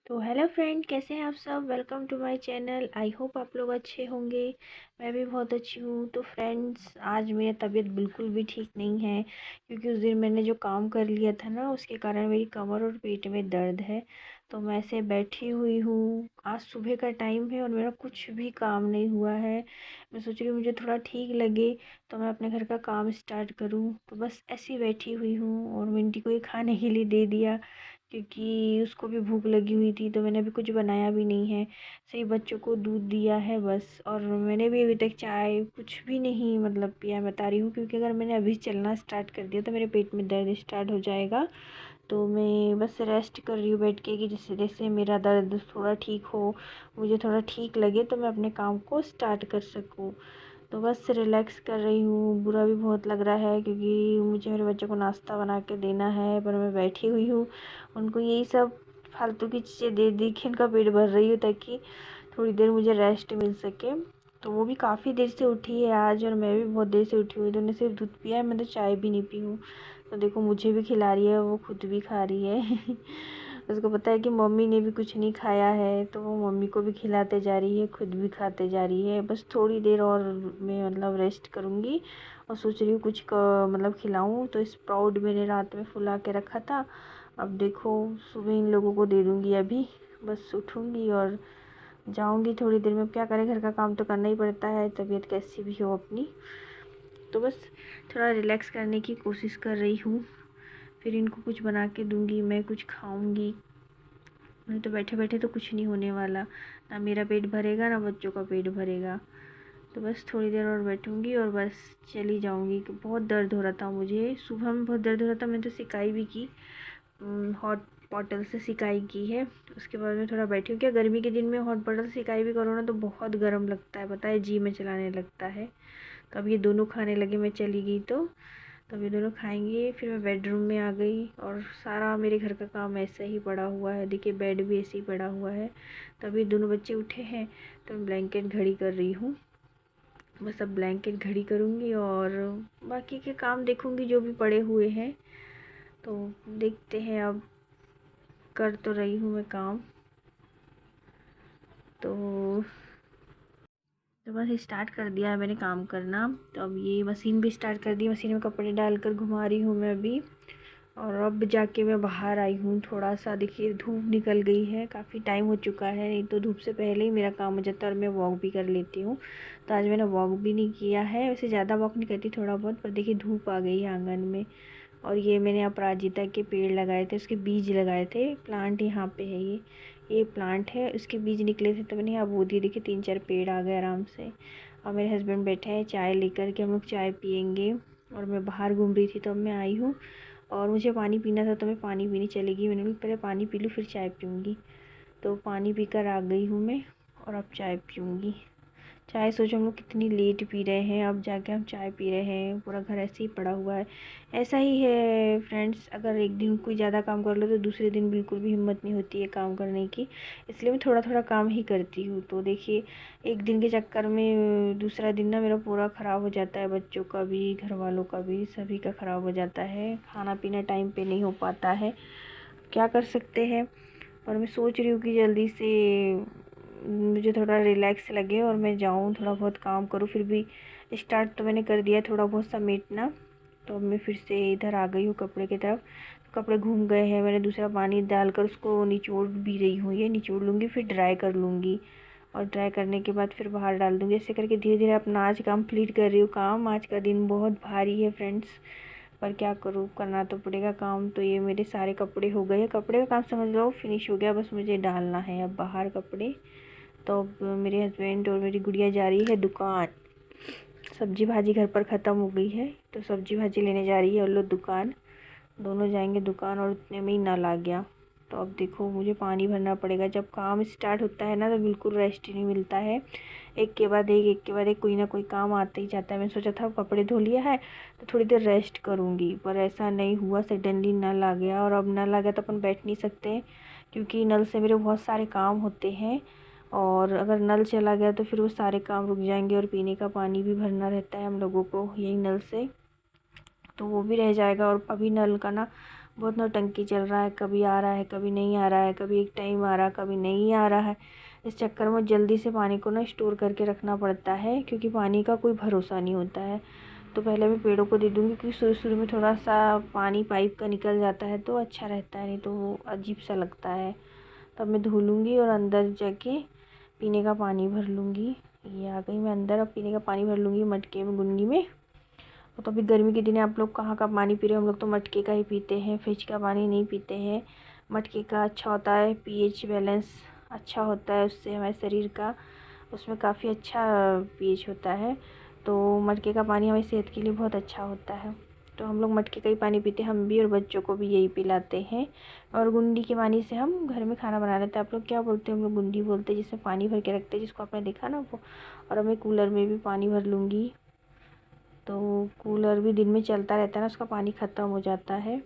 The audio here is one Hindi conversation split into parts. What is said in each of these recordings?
तो हेलो फ्रेंड, कैसे हैं आप सब। Welcome to my channel. I hope आप लोग अच्छे होंगे। मैं भी बहुत अच्छी हूँ। तो फ्रेंड्स, आज मेरी तबीयत बिल्कुल भी ठीक नहीं है, क्योंकि उस दिन मैंने जो काम कर लिया था ना, उसके कारण मेरी कमर और पेट में दर्द है। तो मैं ऐसे बैठी हुई हूँ। आज सुबह का टाइम है और मेरा कुछ भी काम नहीं हुआ है। मैं सोच रही हूँ मुझे थोड़ा ठीक लगे तो मैं अपने घर का काम स्टार्ट करूँ। तो बस ऐसी बैठी हुई हूँ और मिंटी को ये खाने के लिए दे दिया, क्योंकि उसको भी भूख लगी हुई थी। तो मैंने अभी कुछ बनाया भी नहीं है, सिर्फ बच्चों को दूध दिया है बस। और मैंने भी अभी तक चाय कुछ भी नहीं पिया, बता रही हूँ, क्योंकि अगर मैंने अभी चलना स्टार्ट कर दिया तो मेरे पेट में दर्द स्टार्ट हो जाएगा। तो मैं बस रेस्ट कर रही हूँ बैठ के, कि जैसे जैसे मेरा दर्द थोड़ा ठीक हो, मुझे थोड़ा ठीक लगे, तो मैं अपने काम को स्टार्ट कर सकूँ। तो बस रिलैक्स कर रही हूँ। बुरा भी बहुत लग रहा है, क्योंकि मुझे मेरे बच्चों को नाश्ता बना के देना है, पर मैं बैठी हुई हूँ उनको यही सब फालतू की चीज़ें दे दी के इनका पेट भर रही हूँ, ताकि थोड़ी देर मुझे रेस्ट मिल सके। तो वो भी काफ़ी देर से उठी है आज, और मैं भी बहुत देर से उठी हुई। तो उन्हें सिर्फ दूध पिया है, मैं तो चाय भी नहीं पी हूँ। तो देखो, मुझे भी खिला रही है, वो खुद भी खा रही है। उसको पता है कि मम्मी ने भी कुछ नहीं खाया है, तो वो मम्मी को भी खिलाते जा रही है, खुद भी खाते जा रही है। बस थोड़ी देर और मैं रेस्ट करूँगी, और सोच रही हूँ कुछ खिलाऊँ। तो स्प्राउट मैंने रात में फुला के रखा था, अब देखो सुबह इन लोगों को दे दूँगी। अभी बस उठूँगी और जाऊँगी थोड़ी देर में। अब क्या करें, घर का काम तो करना ही पड़ता है, तबीयत कैसी भी हो अपनी। तो बस थोड़ा रिलैक्स करने की कोशिश कर रही हूँ, फिर इनको कुछ बना के दूँगी, मैं कुछ खाऊँगी। नहीं तो बैठे बैठे तो कुछ नहीं होने वाला, ना मेरा पेट भरेगा ना बच्चों का पेट भरेगा। तो बस थोड़ी देर और बैठूँगी और बस चली जाऊँगी। बहुत दर्द हो रहा था मुझे, सुबह में बहुत दर्द हो रहा था। मैंने तो सिकाई भी की, हॉट बॉटल से सिकाई की है। उसके बाद में थोड़ा बैठी हूँ। क्या गर्मी के दिन में हॉट बॉटल से सिकाई भी करो ना तो बहुत गर्म लगता है, पता है, जी में चलाने लगता है। तो अब ये दोनों खाने लगे, मैं चली गई तो ये दोनों खाएंगे। फिर मैं बेडरूम में आ गई, और सारा मेरे घर का काम ऐसा ही पड़ा हुआ है। देखिए, बेड भी ऐसे ही पड़ा हुआ है। तो अभी दोनों बच्चे उठे हैं, तो मैं ब्लैंकेट घड़ी कर रही हूँ। बस अब ब्लैंकेट घड़ी करूँगी और बाकी के काम देखूँगी जो भी पड़े हुए हैं। तो देखते हैं, अब कर तो रही हूँ मैं काम। तो बस स्टार्ट कर दिया है मैंने काम करना। तो अब ये मशीन भी स्टार्ट कर दी, मशीन में कपड़े डालकर घुमा रही हूँ मैं अभी। और अब जाके मैं बाहर आई हूँ थोड़ा सा। देखिए, धूप निकल गई है, काफ़ी टाइम हो चुका है, नहीं तो धूप से पहले ही मेरा काम हो जाता है और मैं वॉक भी कर लेती हूँ। तो आज मैंने वॉक भी नहीं किया है, वैसे ज़्यादा वॉक नहीं करती, थोड़ा बहुत। पर देखिए, धूप आ गई है आंगन में। और ये मैंने अपराजिता के पेड़ लगाए थे, उसके बीज लगाए थे। प्लांट यहाँ पे है, ये प्लांट है, उसके बीज निकले थे तो मैंने यहाँ बो दिए। देखिए, 3-4 पेड़ आ गए आराम से। और मेरे हस्बैंड बैठे हैं चाय लेकर के, हम लोग चाय पियेंगे। और मैं बाहर घूम रही थी तो अब मैं आई हूँ, और मुझे पानी पीना था तो मैं पानी पीने चली गई। मैंने बोला पहले पानी पी लूँ फिर चाय पीऊँगी। तो पानी पीकर आ गई हूँ मैं, और अब चाय पीऊँगी। चाय सोचो हम लोग कितनी लेट पी रहे हैं, अब जाके हम चाय पी रहे हैं, पूरा घर ऐसे ही पड़ा हुआ है। ऐसा ही है फ्रेंड्स, अगर एक दिन कोई ज़्यादा काम कर लो तो दूसरे दिन बिल्कुल भी हिम्मत नहीं होती है काम करने की। इसलिए मैं थोड़ा थोड़ा काम ही करती हूँ। तो देखिए, एक दिन के चक्कर में दूसरा दिन ना मेरा पूरा ख़राब हो जाता है, बच्चों का भी, घर वालों का भी, सभी का ख़राब हो जाता है। खाना पीना टाइम पे नहीं हो पाता है, क्या कर सकते हैं। और मैं सोच रही हूँ कि जल्दी से मुझे थोड़ा रिलैक्स लगे और मैं जाऊँ थोड़ा बहुत काम करूँ। फिर भी स्टार्ट तो मैंने कर दिया थोड़ा बहुत समेटना। तो अब मैं फिर से इधर आ गई हूँ कपड़े की तरफ। कपड़े घूम गए हैं, मैंने दूसरा पानी डालकर उसको निचोड़ भी रही हूँ। ये निचोड़ लूँगी, फिर ड्राई कर लूँगी, और ड्राई करने के बाद फिर बाहर डाल दूँगी। ऐसे करके धीरे धीरे अपना आज कंप्लीट कर रही हूँ काम। आज का दिन बहुत भारी है फ्रेंड्स, पर क्या करूँ, करना तो पड़ेगा काम। तो ये मेरे सारे कपड़े हो गए हैं, कपड़े का काम समझ लो फिनिश हो गया, बस मुझे डालना है अब बाहर कपड़े। तो अब मेरे हस्बैंड और मेरी गुड़िया जा रही है दुकान। सब्जी भाजी घर पर ख़त्म हो गई है, तो सब्जी भाजी लेने जा रही है और लोग दुकान। दोनों जाएंगे दुकान, और उतने में ही नल आ गया। तो अब देखो, मुझे पानी भरना पड़ेगा। जब काम स्टार्ट होता है ना तो बिल्कुल रेस्ट ही नहीं मिलता है, एक के बाद एक के बाद एक कोई ना कोई काम आता ही जाता है। मैं सोचा था कपड़े धो लिया है तो थोड़ी देर रेस्ट करूँगी, पर ऐसा नहीं हुआ। सडनली नल आ गया, और अब नल आ गया तो अपन बैठ नहीं सकते, क्योंकि नल से मेरे बहुत सारे काम होते हैं। और अगर नल चला गया तो फिर वो सारे काम रुक जाएंगे, और पीने का पानी भी भरना रहता है हम लोगों को यही नल से, तो वो भी रह जाएगा। और अभी नल का ना बहुत नौटंकी चल रहा है, कभी आ रहा है कभी नहीं आ रहा है, कभी एक टाइम आ रहा है कभी नहीं आ रहा है। इस चक्कर में जल्दी से पानी को ना स्टोर करके रखना पड़ता है, क्योंकि पानी का कोई भरोसा नहीं होता है। तो पहले मैं पेड़ों को दे दूँगी, क्योंकि शुरू शुरू में थोड़ा सा पानी पाइप का निकल जाता है तो अच्छा रहता है, नहीं तो वो अजीब सा लगता है। तब मैं धो लूँगी और अंदर जाके पीने का पानी भर लूँगी। ये आ गई मैं अंदर, अब पीने का पानी भर लूँगी मटके में, गुन्नी में। तो अभी गर्मी के दिन आप लोग कहाँ का पानी पी रहे हो? हम लोग तो मटके का ही पीते हैं, फ्रिज का पानी नहीं पीते हैं। मटके का अच्छा होता है, पीएच बैलेंस अच्छा होता है, उससे हमारे शरीर का उसमें काफ़ी अच्छा पीएच होता है। तो मटके का पानी हमारी सेहत के लिए बहुत अच्छा होता है। तो हम लोग मटके का ही पानी पीते हैं, हम भी और बच्चों को भी यही पिलाते हैं। और गुंडी के पानी से हम घर में खाना बना लेते हैं। आप लोग क्या बोलते हैं? हम लोग गुंडी बोलते हैं, जिसमें पानी भर के रखते हैं, जिसको आपने देखा ना वो। और अब मैं कूलर में भी पानी भर लूँगी। तो कूलर भी दिन में चलता रहता है ना, उसका पानी ख़त्म हो जाता है।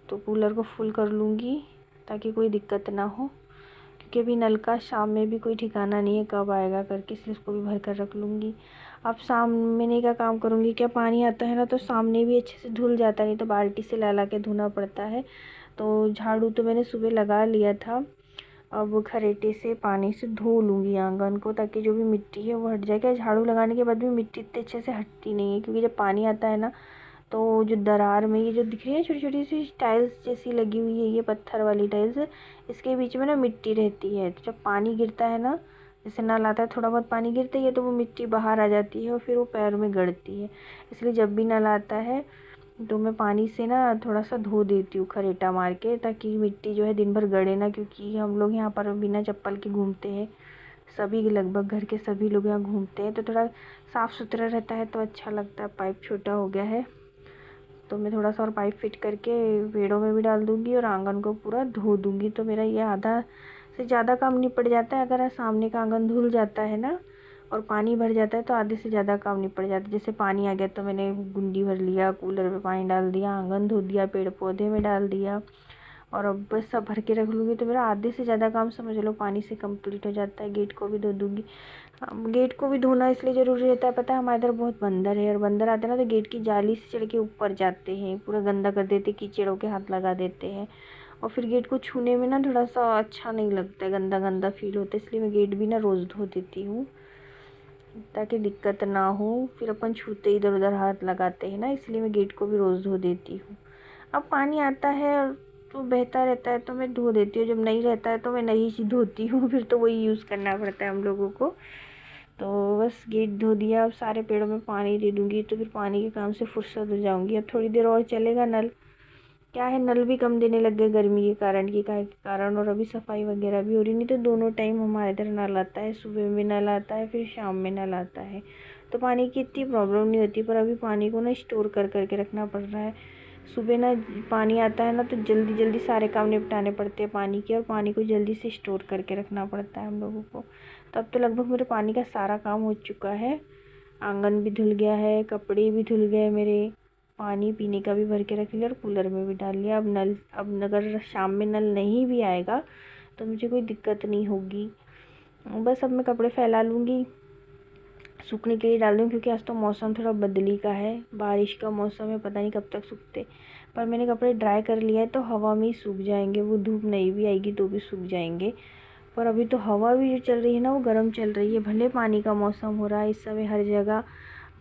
तो कूलर को फुल कर लूँगी ताकि कोई दिक्कत ना हो, क्योंकि अभी नल का शाम में भी कोई ठिकाना नहीं है कब आएगा करके, इसलिए उसको भी भर कर रख लूँगी। अब सामने का काम करूँगी, क्या पानी आता है ना तो सामने भी अच्छे से धुल जाता है, नहीं तो बाल्टी से ला के धोना पड़ता है। तो झाड़ू तो मैंने सुबह लगा लिया था, अब खरेटे से पानी से धो लूँगी आंगन को, ताकि जो भी मिट्टी है वो हट जाए। क्या झाड़ू लगाने के बाद भी मिट्टी इतने अच्छे से हटती नहीं है, क्योंकि जब पानी आता है ना तो जो दरार में ये जो दिख रही है छोटी छोटी सी टाइल्स जैसी लगी हुई है, ये पत्थर वाली टाइल्स, इसके बीच में ना मिट्टी रहती है। तो जब पानी गिरता है ना, जैसे नल आता है थोड़ा बहुत पानी गिरता ही है, तो वो मिट्टी बाहर आ जाती है और फिर वो पैर में गड़ती है। इसलिए जब भी नल आता है तो मैं पानी से ना थोड़ा सा धो देती हूँ खरेटा मार के, ताकि मिट्टी जो है दिन भर गड़े ना, क्योंकि हम लोग यहाँ पर बिना चप्पल के घूमते हैं, सभी लगभग घर के सभी लोग यहाँ घूमते हैं, तो थोड़ा साफ़ सुथरा रहता है तो अच्छा लगता है। पाइप छोटा हो गया है तो मैं थोड़ा सा और पाइप फिट करके पेड़ों में भी डाल दूँगी और आंगन को पूरा धो दूँगी। तो मेरा ये आधा से ज़्यादा काम निपट जाता है। अगर सामने का आंगन धुल जाता है ना और पानी भर जाता है तो आधे से ज़्यादा काम निपट जाता है। जैसे पानी आ गया तो मैंने गुंडी भर लिया, कूलर में पानी डाल दिया, आंगन धो दिया, पेड़ पौधे में डाल दिया, और अब बस सब भर के रख लूँगी तो मेरा आधे से ज़्यादा काम समझ लो पानी से कंप्लीट हो जाता है। गेट को भी धो दूँगी। गेट को भी धोना इसलिए ज़रूरी रहता है, पता है हमारे इधर बहुत बंदर है, और बंदर आते हैं ना तो गेट की जाली से चढ़ के ऊपर जाते हैं, पूरा गंदा कर देते, कीचड़ों के हाथ लगा देते हैं, और फिर गेट को छूने में ना थोड़ा सा अच्छा नहीं लगता है, गंदा गंदा फील होता है। इसलिए मैं गेट भी ना रोज़ धो देती हूँ, ताकि दिक्कत ना हो। फिर अपन छूते इधर उधर हाथ लगाते हैं ना, इसलिए मैं गेट को भी रोज़ धो देती हूँ। अब पानी आता है तो बहता रहता है तो मैं धो देती हूँ, जब नहीं रहता है तो मैं नहीं ही धोती हूँ, फिर तो वही यूज़ करना पड़ता है हम लोगों को। तो बस गेट धो दिया, अब सारे पेड़ों में पानी दे दूँगी तो फिर पानी के काम से फुर्सत हो जाऊँगी। अब थोड़ी देर और चलेगा नल, क्या है नल भी कम देने लग गए गर्मी के कारण, की काहे के कारण, और अभी सफाई वगैरह भी हो रही, नहीं तो दोनों टाइम हमारे इधर नल आता है, सुबह में नल आता है फिर शाम में नल आता है, तो पानी की इतनी प्रॉब्लम नहीं होती। पर अभी पानी को ना स्टोर कर करके रखना पड़ रहा है। सुबह ना पानी आता है ना तो जल्दी जल्दी सारे काम निपटाने पड़ते हैं पानी के, और पानी को जल्दी से स्टोर करके रखना पड़ता है हम लोगों को। तो अब तो लगभग मेरे पानी का सारा काम हो चुका है, आंगन भी धुल गया है, कपड़े भी धुल गए मेरे, पानी पीने का भी भर के रख लिया और कूलर में भी डाल लिया। अब अगर शाम में नल नहीं भी आएगा तो मुझे कोई दिक्कत नहीं होगी। बस अब मैं कपड़े फैला लूँगी, सूखने के लिए डाल दूँ, क्योंकि आज तो मौसम थोड़ा बदली का है, बारिश का मौसम है, पता नहीं कब तक सूखते। पर मैंने कपड़े ड्राई कर लिया है तो हवा में ही सूख जाएंगे, वो धूप नहीं भी आएगी तो भी सूख जाएंगे। पर अभी तो हवा भी जो चल रही है ना वो गर्म चल रही है, भले पानी का मौसम हो रहा है इस समय, हर जगह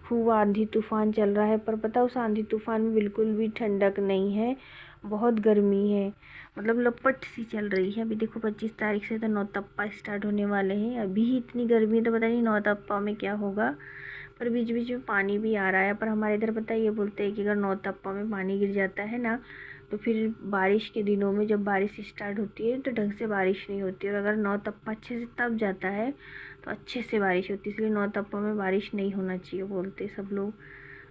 खूब आंधी तूफान चल रहा है, पर पता उस आंधी तूफान में बिल्कुल भी ठंडक नहीं है, बहुत गर्मी है, मतलब लपट सी चल रही है। अभी देखो 25 तारीख से तो नौतप्पा स्टार्ट होने वाले हैं, अभी ही इतनी गर्मी है तो पता नहीं नौतप्पा में क्या होगा। पर बीच बीच में पानी भी आ रहा है, पर हमारे इधर पता है ये बोलते हैं कि अगर नौतप्पा में पानी गिर जाता है ना तो फिर बारिश के दिनों में जब बारिश स्टार्ट होती है तो ढंग से बारिश नहीं होती, और अगर नौतप्पा अच्छे से तब जाता है तो अच्छे से बारिश होती है, इसलिए नौतप्पा में बारिश नहीं होना चाहिए बोलते सब लोग।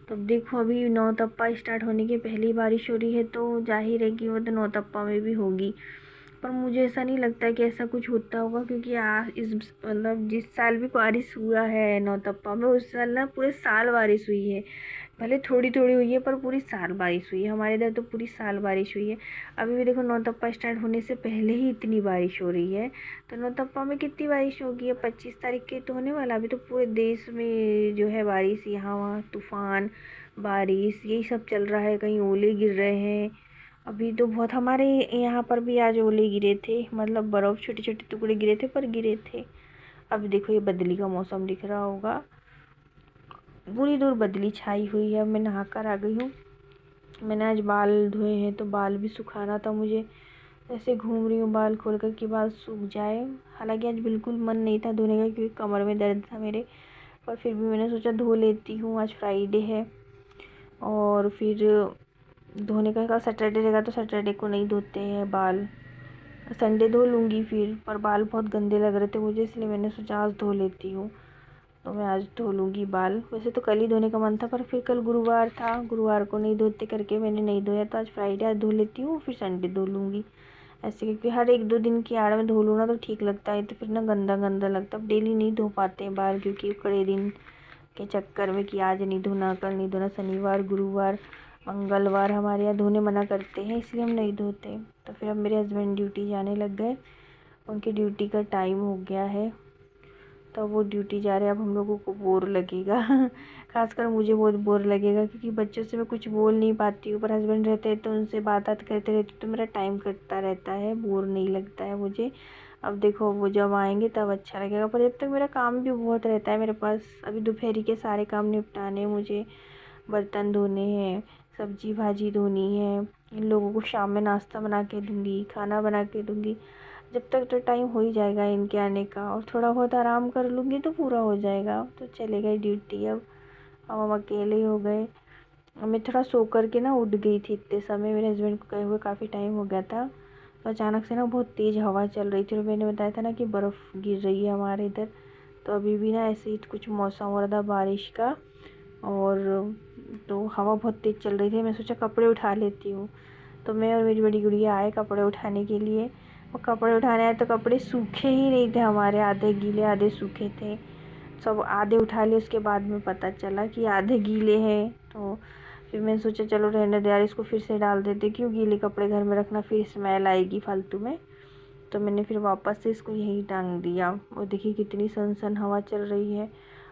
तो अब देखो अभी नौतप्पा स्टार्ट होने के पहले ही बारिश हो रही है तो जाहिर है कि वो तो नौतप्पा में भी होगी। पर मुझे ऐसा नहीं लगता कि ऐसा कुछ होता होगा, क्योंकि इस मतलब जिस साल भी बारिश हुआ है नौतप्पा में उस साल ना पूरे साल बारिश हुई है, भले थोड़ी थोड़ी हुई है पर पूरी साल बारिश हुई है। हमारे इधर तो पूरी साल बारिश हुई है। अभी भी देखो नौतप्पा स्टार्ट होने से पहले ही इतनी बारिश हो रही है, तो नौतप्पा में कितनी बारिश होगी। अब 25 तारीख के तो होने वाला, अभी तो पूरे देश में जो है बारिश, यहाँ वहाँ तूफान बारिश यही सब चल रहा है, कहीं ओले गिर रहे हैं, अभी तो बहुत हमारे यहाँ पर भी आज ओले गिरे थे, मतलब बर्फ़ छोटे छोटे टुकड़े गिरे थे, पर गिरे थे। अब देखो ये बदली का मौसम दिख रहा होगा, पूरी दूर बदली छाई हुई है। मैं नहा कर आ गई हूँ। मैंने आज बाल धोए हैं तो बाल भी सुखाना था मुझे। ऐसे घूम रही हूँ बाल खोल कर कि बाल सूख जाए। हालांकि आज बिल्कुल मन नहीं था धोने का, क्योंकि कमर में दर्द था मेरे, पर फिर भी मैंने सोचा धो लेती हूँ, आज फ्राइडे है। और फिर धोने का सैटरडे रहेगा तो सैटरडे को नहीं धोते हैं बाल, संडे धो लूँगी फिर। पर बाल बहुत गंदे लग रहे थे मुझे, इसलिए मैंने सोचा आज धो लेती हूँ। तो मैं आज धो लूँगी बाल। वैसे तो कल ही धोने का मन था, पर फिर कल गुरुवार था, गुरुवार को नहीं धोते करके मैंने नहीं धोया। तो आज फ्राइडे, आज धो लेती हूँ, फिर संडे धो लूँगी। ऐसे क्योंकि हर एक दो दिन की आड़ में धो लूँ ना तो ठीक लगता है, तो फिर ना गंदा गंदा लगता है। अब डेली नहीं धो पाते हैं बाल, क्योंकि कड़े दिन के चक्कर में कि आज नहीं धोना, कल नहीं धोना, शनिवार गुरुवार मंगलवार हमारे यहाँ धोने मना करते हैं, इसलिए हम नहीं धोते। तो फिर अब मेरे हस्बैंड ड्यूटी जाने लग गए, उनकी ड्यूटी का टाइम हो गया है, तो वो ड्यूटी जा रहे हैं। अब हम लोगों को बोर लगेगा खासकर मुझे बहुत बोर लगेगा, क्योंकि बच्चों से मैं कुछ बोल नहीं पाती हूँ। पर हस्बैंड रहते हैं तो उनसे बात करते रहती, तो मेरा टाइम कटता रहता है, बोर नहीं लगता है मुझे। अब देखो वो जब आएंगे तब अच्छा लगेगा, पर जब तक मेरा काम भी बहुत रहता है मेरे पास। अभी दोपहरी के सारे काम निपटाने मुझे, बर्तन धोने हैं, सब्जी भाजी धोनी है, इन लोगों को शाम में नाश्ता बना के दूँगी, खाना बना के दूँगी। जब तक तो टाइम हो ही जाएगा इनके आने का, और थोड़ा बहुत आराम कर लूँगी तो पूरा हो जाएगा। तो चले गए ड्यूटी। अब हम अकेले ही हो गए। मैं थोड़ा सो कर के ना उठ गई थी इतने समय, मेरे हस्बैंड को गए हुए काफ़ी टाइम हो गया था। तो अचानक से ना बहुत तेज़ हवा चल रही थी, और मैंने बताया था ना कि बर्फ़ गिर रही है हमारे इधर। तो अभी भी ना ऐसे ही कुछ मौसम हो रहा था बारिश का, और तो हवा बहुत तेज़ चल रही थी। मैं सोचा कपड़े उठा लेती हूँ, तो मैं और मेरी बड़ी गुड़िया आए कपड़े उठाने के लिए। और कपड़े उठाने आए तो कपड़े सूखे ही नहीं थे हमारे, आधे गीले आधे सूखे थे। सब आधे उठा लिए, उसके बाद में पता चला कि आधे गीले हैं। तो फिर मैंने सोचा चलो रहने दे यार, इसको फिर से डाल देते, क्यों गीले कपड़े घर में रखना, फिर स्मेल आएगी फालतू में। तो मैंने फिर वापस से इसको यहीं टांग दिया। और देखिए कितनी सन हवा चल रही है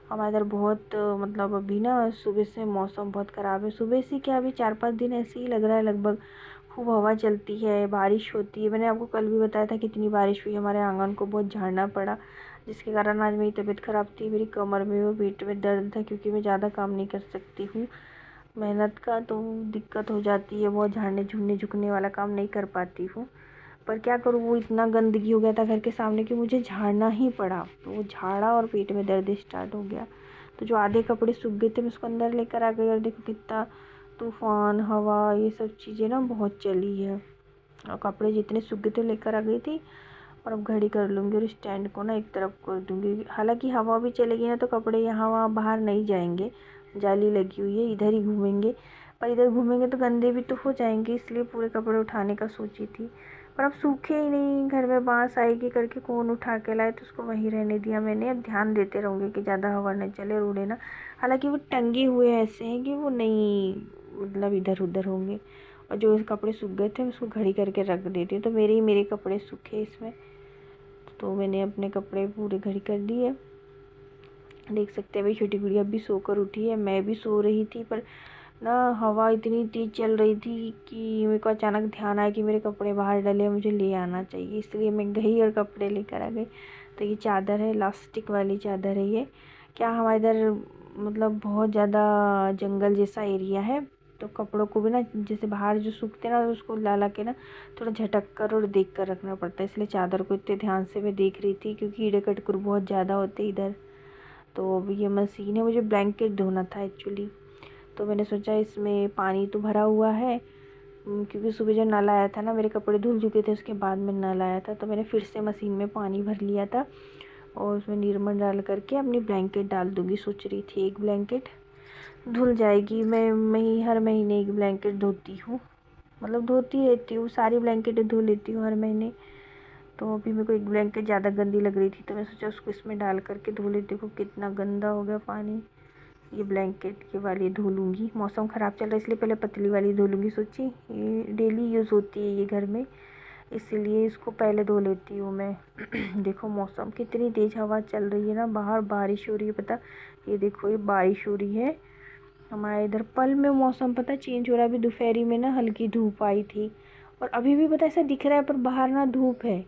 हमारे इधर। बहुत मतलब अभी ना सुबह से मौसम बहुत ख़राब है। सुबह से क्या, अभी 4-5 दिन ऐसे ही लग रहा है लगभग। खूब हवा चलती है, बारिश होती है। मैंने आपको कल भी बताया था कितनी बारिश हुई, हमारे आंगन को बहुत झाड़ना पड़ा, जिसके कारण आज मेरी तबीयत ख़राब थी। मेरी कमर में और पेट में दर्द था, क्योंकि मैं ज़्यादा काम नहीं कर सकती हूँ मेहनत का, तो दिक्कत हो जाती है बहुत, झाड़ने झुकने झुकने वाला काम नहीं कर पाती हूँ। पर क्या करूँ, वो इतना गंदगी हो गया था घर के सामने कि मुझे झाड़ना ही पड़ा। तो वो झाड़ा और पेट में दर्द स्टार्ट हो गया। तो जो आधे कपड़े सूख गए थे मैं उसको अंदर लेकर आ गई, और देखो कितना तूफान हवा ये सब चीज़ें ना बहुत चली है। और कपड़े जितने सूख गए थे लेकर आ गई थी। और अब घड़ी कर लूँगी और स्टैंड को ना एक तरफ कर दूँगी। हालांकि हवा भी चलेगी ना तो कपड़े यहाँ वहाँ बाहर नहीं जाएंगे, जाली लगी हुई है, इधर ही घूमेंगे। पर इधर घूमेंगे तो गंदे भी तो हो जाएंगे, इसलिए पूरे कपड़े उठाने का सोची थी। पर अब सूखे ही नहीं, घर में बांस आएगी करके कौन उठा के लाए, तो उसको वहीं रहने दिया मैंने। अब ध्यान देते रहूँगी कि ज़्यादा हवा न चले और उड़े ना। हालांकि वो टंगे हुए ऐसे हैं कि वो नहीं मतलब इधर उधर होंगे। और जो कपड़े सूख गए थे उसको घड़ी करके रख देती हूँ, तो मेरे कपड़े सूखे इसमें। तो मैंने अपने कपड़े पूरे घड़ी कर दिए। देख सकते हैं भाई, छोटी गुड़िया भी सोकर उठी है, मैं भी सो रही थी। पर ना हवा इतनी तेज़ चल रही थी कि मेरे को अचानक ध्यान आया कि मेरे कपड़े बाहर डले, मुझे ले आना चाहिए, इसलिए मैं गई और कपड़े लेकर आ गई। तो ये चादर है, इलास्टिक वाली चादर है ये। क्या हमारे इधर मतलब बहुत ज़्यादा जंगल जैसा एरिया है, तो कपड़ों को भी ना जैसे बाहर जो सूखते ना, उसको ला ला के ना थोड़ा झटक कर और देख कर रखना पड़ता है। इसलिए चादर को इतने ध्यान से मैं देख रही थी, क्योंकि कीड़े कटकुर बहुत ज़्यादा होते इधर। तो अब ये मशीन है, मुझे ब्लैंकेट धोना था एक्चुअली। तो मैंने सोचा इसमें पानी तो भरा हुआ है, क्योंकि सुबह जो नल आया था ना मेरे कपड़े धुल चुके थे, उसके बाद में नल आया था, तो मैंने फिर से मशीन में पानी भर लिया था। और उसमें निरमा डाल करके अपनी ब्लैंकेट डाल दूँगी, सोच रही थी। एक ब्लैंकेट धुल जाएगी। मैं ही हर महीने एक ब्लैंकेट धोती हूँ, मतलब धोती रहती हूँ, सारी ब्लैंकेटें धो लेती हूँ हर महीने। तो अभी मेरे को एक ब्लैंकेट ज़्यादा गंदी लग रही थी, तो मैं सोचा उसको इसमें डाल करके धो लेती। देखो कितना गंदा हो गया पानी। ये ब्लैंकेट ये वाली धो लूँगी, मौसम ख़राब चल रहा है इसलिए पहले पतली वाली धो लूँगी। सोची ये डेली यूज़ होती है ये घर में, इसीलिए इसको पहले धो लेती हूँ मैं। देखो मौसम कितनी तेज़ हवा चल रही है ना, बाहर बारिश हो रही है पता। ये देखो ये बारिश हो रही है हमारे इधर। पल में मौसम पता चेंज हो रहा है। अभी दोपहरी में ना हल्की धूप आई थी, और अभी भी पता ऐसा दिख रहा है, पर बाहर ना धूप है।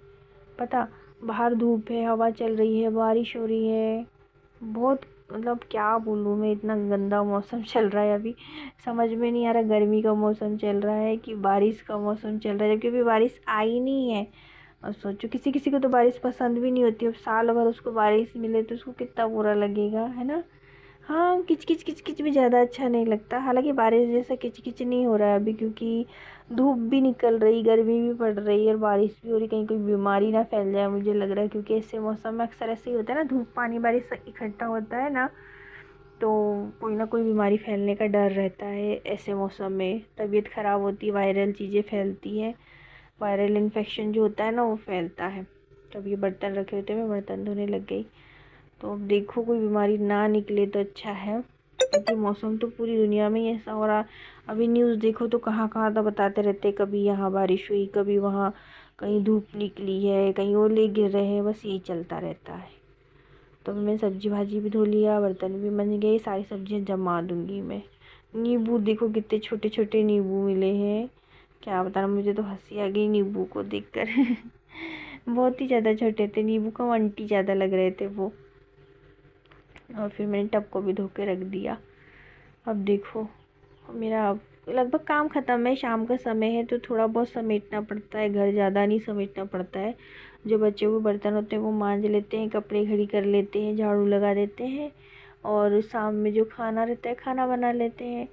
पता, बाहर धूप है, हवा चल रही है, बारिश हो रही है। बहुत मतलब क्या बोलूँ मैं, इतना गंदा मौसम चल रहा है अभी। समझ में नहीं आ रहा गर्मी का मौसम चल रहा है कि बारिश का मौसम चल रहा है, जबकि अभी बारिश आई नहीं है। और सोचो, किसी किसी को तो बारिश पसंद भी नहीं होती। अब साल भर उसको बारिश मिले तो उसको कितना बुरा लगेगा, है ना। हाँ, किच किच किच किच भी ज़्यादा अच्छा नहीं लगता। हालांकि बारिश जैसा किच किच नहीं हो रहा है अभी, क्योंकि धूप भी निकल रही, गर्मी भी पड़ रही है और बारिश भी हो रही। कहीं कोई बीमारी ना फैल जाए, मुझे लग रहा है, क्योंकि ऐसे मौसम में अक्सर ऐसे ही होता है ना, धूप पानी बारिश सब इकट्ठा होता है ना, तो कोई ना कोई बीमारी फैलने का डर रहता है। ऐसे मौसम में तबीयत ख़राब होती है, वायरल चीज़ें फैलती हैं, वायरल इन्फेक्शन जो होता है ना वो फैलता है। तो अब ये बर्तन रखे होते मैं बर्तन धोने लग गई। तो अब देखो कोई बीमारी ना निकले तो अच्छा है, क्योंकि मौसम तो पूरी दुनिया में ही ऐसा हो रहा। अभी न्यूज़ देखो तो कहाँ कहाँ तो बताते रहते, कभी यहाँ बारिश हुई, कभी वहाँ कहीं धूप निकली है, कहीं ओले गिर रहे हैं, बस यही चलता रहता है। तो मैं सब्जी भाजी भी धो लिया, बर्तन भी बन गए, सारी सब्जियां जमा दूंगी मैं। नींबू देखो कितने छोटे छोटे नींबू मिले हैं, क्या बताना, मुझे तो हंसी आ गई नींबू को देखकर। बहुत ही ज़्यादा छोटे थे नींबू, को आंटी ज़्यादा लग रहे थे वो। और फिर मैंने टब को भी धो के रख दिया। अब देखो मेरा लगभग काम ख़त्म है, शाम का समय है तो थोड़ा बहुत समेटना पड़ता है घर, ज़्यादा नहीं समेटना पड़ता है। जो बच्चे को बर्तन होते हैं वो मांज लेते हैं, कपड़े खड़ी कर लेते हैं, झाड़ू लगा देते हैं, और शाम में जो खाना रहता है खाना बना लेते हैं।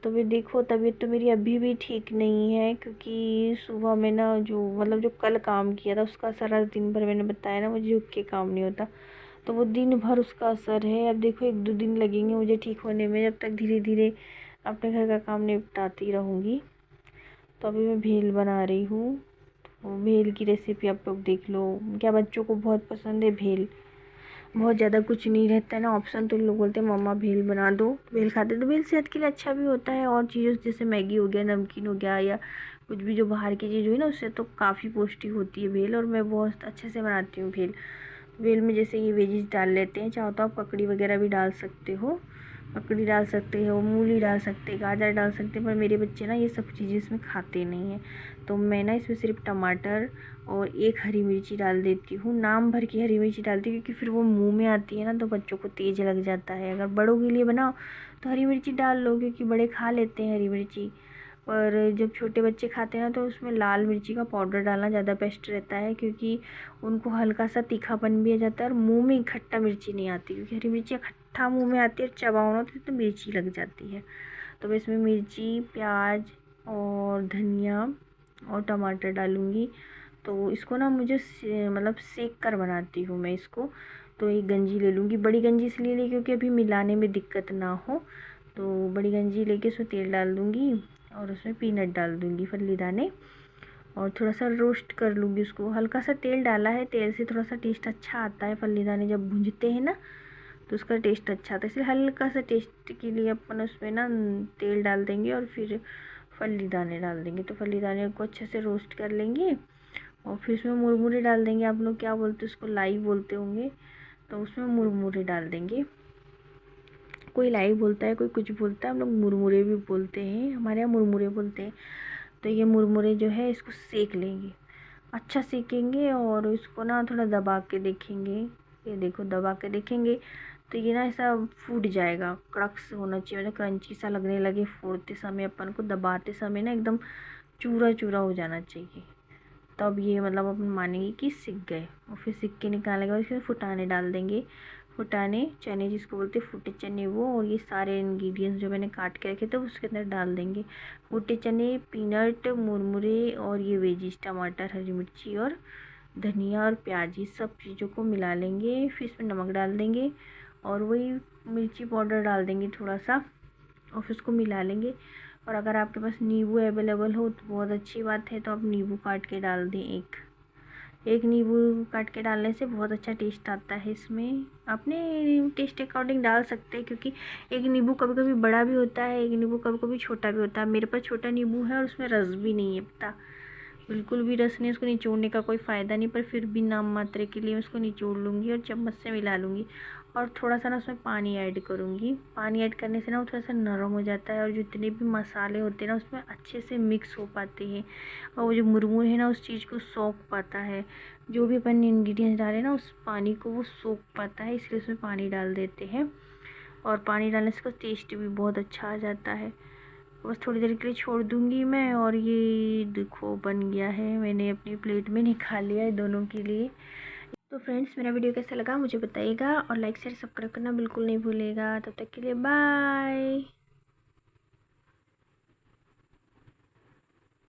तो भी देखो तबीयत तो मेरी अभी भी ठीक नहीं है, क्योंकि सुबह में ना जो मतलब जो कल काम किया था उसका सारा दिन भर, मैंने बताया ना मुझे झुक के काम नहीं होता, तो वो दिन भर उसका असर है। अब देखो 1-2 दिन लगेंगे मुझे ठीक होने में, जब तक धीरे धीरे अपने घर का काम निपटाती रहूँगी। तो अभी मैं भेल बना रही हूँ, तो भेल की रेसिपी आप लोग देख लो। क्या बच्चों को बहुत पसंद है भेल, बहुत ज़्यादा कुछ नहीं रहता है ना ऑप्शन, तो लोग बोलते हैं मम्मा भेल बना दो, भेल खाते। तो भेल सेहत के लिए अच्छा भी होता है, और चीज़ों जैसे मैगी हो गया, नमकीन हो गया, या कुछ भी जो बाहर की चीज़ हुई ना, उससे तो काफ़ी पौष्टिक होती है भेल। और मैं बहुत अच्छे से बनाती हूँ भेल। भेल में जैसे ये वेजिस डाल लेते हैं, चाहो तो आप ककड़ी वगैरह भी डाल सकते हो, ककड़ी डाल सकते हो, मूली डाल सकते, गाजर डाल सकते, पर मेरे बच्चे ना ये सब चीज़ें इसमें खाते नहीं हैं। तो मैं ना इसमें सिर्फ टमाटर और एक हरी मिर्ची डाल देती हूँ, नाम भर की हरी मिर्ची डालती हूँ, क्योंकि फिर वो मुंह में आती है ना तो बच्चों को तेज़ लग जाता है। अगर बड़ों के लिए बनाओ तो हरी मिर्ची डाल लो, क्योंकि बड़े खा लेते हैं हरी मिर्ची, पर जब छोटे बच्चे खाते हैं ना तो उसमें लाल मिर्ची का पाउडर डालना ज़्यादा बेस्ट रहता है, क्योंकि उनको हल्का सा तीखापन भी आ जाता है और मुंह में खट्टा मिर्ची नहीं आती, क्योंकि हरी मिर्ची खट्टा मुंह में आती है और चबाओ ना तो मिर्ची लग जाती है। तो मैं इसमें मिर्ची, प्याज और धनिया और टमाटर डालूँगी। तो इसको ना मुझे मतलब सेक कर बनाती हूँ मैं इसको। तो एक गंजी ले लूँगी, बड़ी गंजी इसलिए ली क्योंकि अभी मिलाने में दिक्कत ना हो। तो बड़ी गंजी लेके उसमें तेल डाल दूँगी और उसमें पीनट डाल दूँगी, फल्ली दाने, और थोड़ा सा रोस्ट कर लूँगी उसको। हल्का सा तेल डाला है, तेल से थोड़ा सा टेस्ट अच्छा आता है, फल्ली दाने जब भूंजते हैं ना तो उसका टेस्ट अच्छा आता है, इसलिए हल्का सा टेस्ट के लिए अपन उसमें ना तेल डाल देंगे और फिर फल्ली दाने डाल देंगे। तो फल्ली दाने को अच्छे से रोस्ट कर लेंगे और फिर उसमें मुरमुरे डाल देंगे। आप लोग क्या बोलते हैं उसको, लाई बोलते होंगे, तो उसमें मुरमुरे डाल देंगे। कोई लाई बोलता है, कोई कुछ बोलता है, हम लोग मुरमुरे भी बोलते हैं, हमारे यहाँ मुरमुरे बोलते हैं। तो ये मुरमुरे जो है इसको सेक लेंगे, अच्छा सेकेंगे, और इसको ना थोड़ा दबा के देखेंगे। ये देखो दबा के देखेंगे तो ये ना ऐसा फूट जाएगा, कड़क से होना चाहिए, मतलब क्रंची सा लगने लगे फोड़ते समय, अपन को दबाते समय ना एकदम चूरा चूरा हो जाना चाहिए, तब ये मतलब अपन मानेंगे कि सिक गए। और फिर सिक के निकालने के बाद इसमें फुटाने डाल देंगे, फुटाने चने जिसको बोलते हैं, फूटे चने वो, और ये सारे इंग्रेडिएंट्स जो मैंने काट के रखे थे उसके अंदर डाल देंगे। फूटे चने, पीनट, मुरमुरे और ये वेजिस, टमाटर, हरी मिर्ची और धनिया और प्याज, ये सब चीज़ों को मिला लेंगे। फिर इसमें नमक डाल देंगे और वही मिर्ची पाउडर डाल देंगे थोड़ा सा, और फिर उसको मिला लेंगे। और अगर आपके पास नींबू अवेलेबल हो तो बहुत अच्छी बात है, तो आप नींबू काट के डाल दें, एक एक नींबू काट के डालने से बहुत अच्छा टेस्ट आता है इसमें। अपने टेस्ट अकॉर्डिंग डाल सकते हैं, क्योंकि एक नींबू कभी कभी बड़ा भी होता है, एक नींबू कभी कभी छोटा भी होता है। मेरे पास छोटा नींबू है और उसमें रस भी नहीं है, पता बिल्कुल भी रस नहीं, उसको निचोड़ने का कोई फ़ायदा नहीं, पर फिर भी नाम मात्र के लिए मैं उसको निचोड़ लूँगी और चम्मच से मिला लूँगी। और थोड़ा सा ना उसमें पानी ऐड करूँगी। पानी ऐड करने से ना वो थोड़ा सा नरम हो जाता है और जितने भी मसाले होते हैं ना उसमें अच्छे से मिक्स हो पाते हैं और वो जो मुरमुर है ना उस चीज़ को सोख पाता है। जो भी अपन इंग्रेडिएंट्स डालें ना उस पानी को वो सोख पाता है, इसलिए उसमें पानी डाल देते हैं। और पानी डालने से उसका टेस्ट भी बहुत अच्छा आ जाता है। बस थोड़ी देर के लिए छोड़ दूँगी मैं और ये देखो बन गया है। मैंने अपनी प्लेट में निकाल लिया है दोनों के लिए। तो फ्रेंड्स, मेरा वीडियो कैसा लगा मुझे बताइएगा और लाइक शेयर सब्सक्राइब करना बिल्कुल नहीं भूलिएगा। तब तक के लिए बाय।